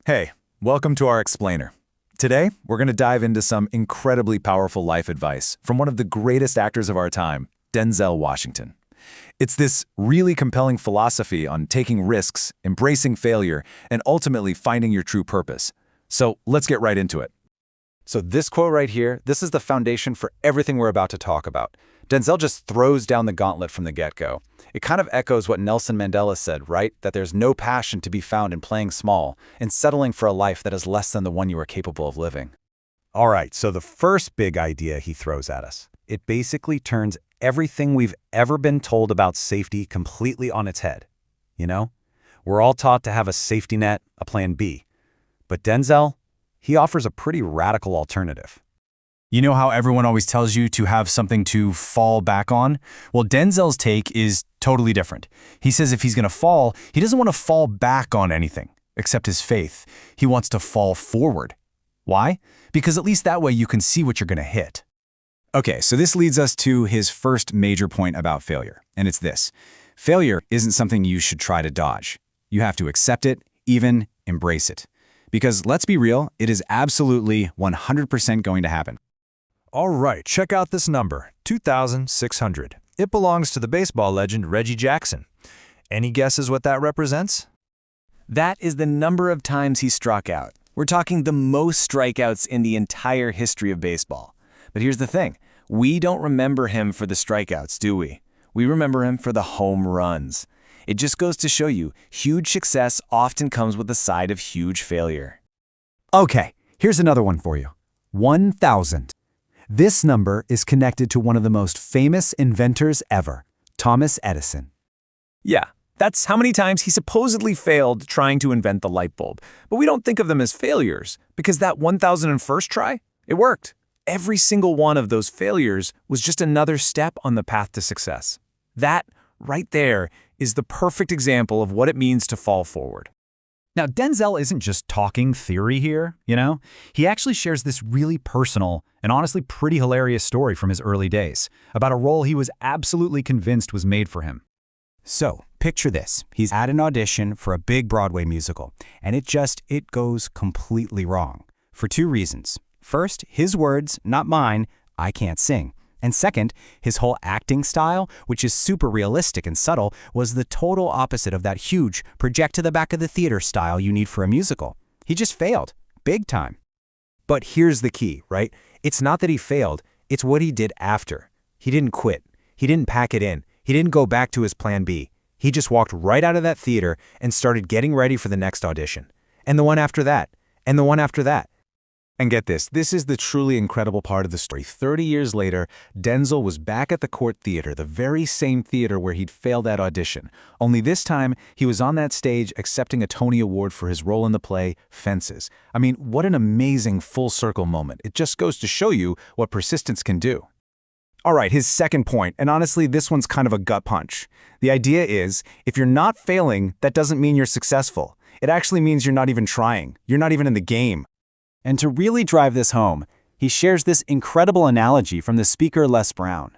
Hey, welcome to our explainer. Today, we're going to dive into some incredibly powerful life advice from one of the greatest actors of our time, Denzel Washington. It's this really compelling philosophy on taking risks, embracing failure, and ultimately finding your true purpose. So let's get right into it. So this quote right here, this is the foundation for everything we're about to talk about. Denzel just throws down the gauntlet from the get-go. It kind of echoes what Nelson Mandela said, right? That there's no passion to be found in playing small and settling for a life that is less than the one you are capable of living. All right, so the first big idea he throws at us, it basically turns everything we've ever been told about safety completely on its head. You know, we're all taught to have a safety net, a plan B. But Denzel, he offers a pretty radical alternative. You know how everyone always tells you to have something to fall back on? Well, Denzel's take is totally different. He says if he's going to fall, he doesn't want to fall back on anything, except his faith. He wants to fall forward. Why? Because at least that way you can see what you're going to hit. Okay, so this leads us to his first major point about failure, and it's this. Failure isn't something you should try to dodge. You have to accept it, even embrace it. Because let's be real, it is absolutely 100% going to happen. All right, check out this number, 2,600. It belongs to the baseball legend Reggie Jackson. Any guesses what that represents? That is the number of times he struck out. We're talking the most strikeouts in the entire history of baseball. But here's the thing. We don't remember him for the strikeouts, do we? We remember him for the home runs. It just goes to show you, huge success often comes with a side of huge failure. Okay, here's another one for you. 1,000. This number is connected to one of the most famous inventors ever, Thomas Edison. Yeah, that's how many times he supposedly failed trying to invent the light bulb. But we don't think of them as failures, because that 1001st try, it worked. Every single one of those failures was just another step on the path to success. That, right there, is the perfect example of what it means to fall forward. Now, Denzel isn't just talking theory here, you know? He actually shares this really personal and honestly pretty hilarious story from his early days about a role he was absolutely convinced was made for him. So, picture this. He's at an audition for a big Broadway musical, and it goes completely wrong. For two reasons. First, his words, not mine, I can't sing. And second, his whole acting style, which is super realistic and subtle, was the total opposite of that huge, project to the back of the theater style you need for a musical. He just failed, big time. But here's the key, right? It's not that he failed, it's what he did after. He didn't quit. He didn't pack it in. He didn't go back to his plan B. He just walked right out of that theater and started getting ready for the next audition. And the one after that. And the one after that. And get this is the truly incredible part of the story. 30 years later, Denzel was back at the Court Theater, the very same theater where he'd failed that audition. Only this time, he was on that stage accepting a Tony Award for his role in the play, Fences. I mean, what an amazing full-circle moment. It just goes to show you what persistence can do. All right, his second point, and honestly, this one's kind of a gut punch. The idea is, if you're not failing, that doesn't mean you're successful. It actually means you're not even trying. You're not even in the game. And to really drive this home, he shares this incredible analogy from the speaker Les Brown.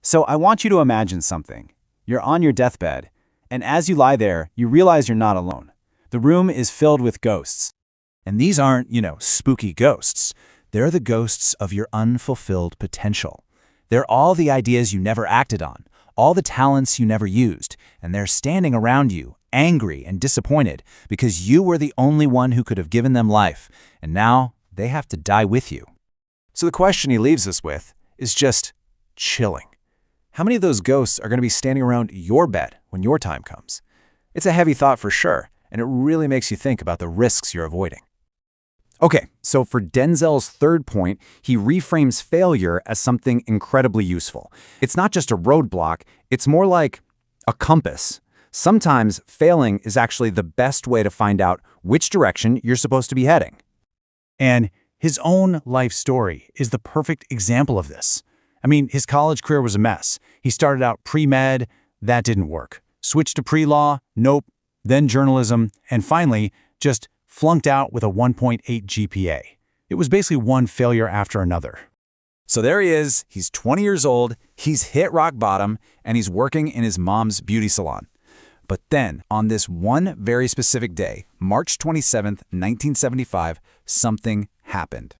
So I want you to imagine something. You're on your deathbed, and as you lie there, you realize you're not alone. The room is filled with ghosts. And these aren't, spooky ghosts. They're the ghosts of your unfulfilled potential. They're all the ideas you never acted on, all the talents you never used, and they're standing around you, angry and disappointed because you were the only one who could have given them life, and now they have to die with you. So the question he leaves us with is just chilling. How many of those ghosts are going to be standing around your bed when your time comes? It's a heavy thought for sure, and it really makes you think about the risks you're avoiding. Okay, so for Denzel's third point, he reframes failure as something incredibly useful. It's not just a roadblock, it's more like a compass. Sometimes failing is actually the best way to find out which direction you're supposed to be heading. And his own life story is the perfect example of this. I mean, his college career was a mess. He started out pre-med, that didn't work. Switched to pre-law, nope. Then journalism, and finally, just flunked out with a 1.8 GPA. It was basically one failure after another. So there he is, he's 20 years old, he's hit rock bottom, and he's working in his mom's beauty salon. But then, on this one very specific day, March 27th, 1975, something happened.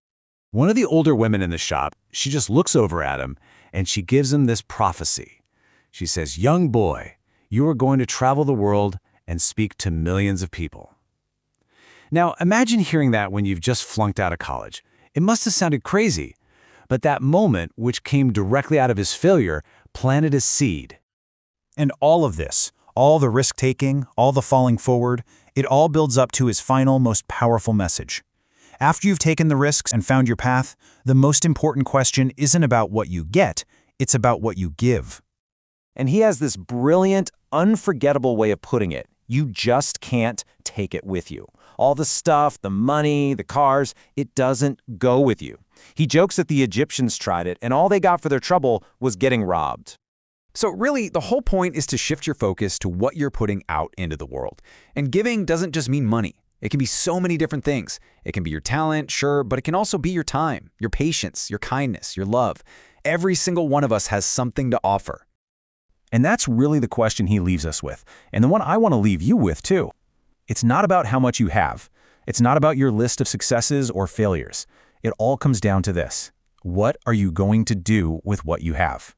One of the older women in the shop, she just looks over at him, and she gives him this prophecy. She says, "Young boy, you are going to travel the world and speak to millions of people." Now, imagine hearing that when you've just flunked out of college. It must have sounded crazy, but that moment, which came directly out of his failure, planted a seed. And all of this, all the risk-taking, all the falling forward, it all builds up to his final, most powerful message. After you've taken the risks and found your path, the most important question isn't about what you get, it's about what you give. And he has this brilliant, unforgettable way of putting it. You just can't take it with you. All the stuff, the money, the cars, it doesn't go with you. He jokes that the Egyptians tried it, and all they got for their trouble was getting robbed. So really, the whole point is to shift your focus to what you're putting out into the world. And giving doesn't just mean money. It can be so many different things. It can be your talent, sure, but it can also be your time, your patience, your kindness, your love. Every single one of us has something to offer. And that's really the question he leaves us with, and the one I want to leave you with, too. It's not about how much you have. It's not about your list of successes or failures. It all comes down to this. What are you going to do with what you have?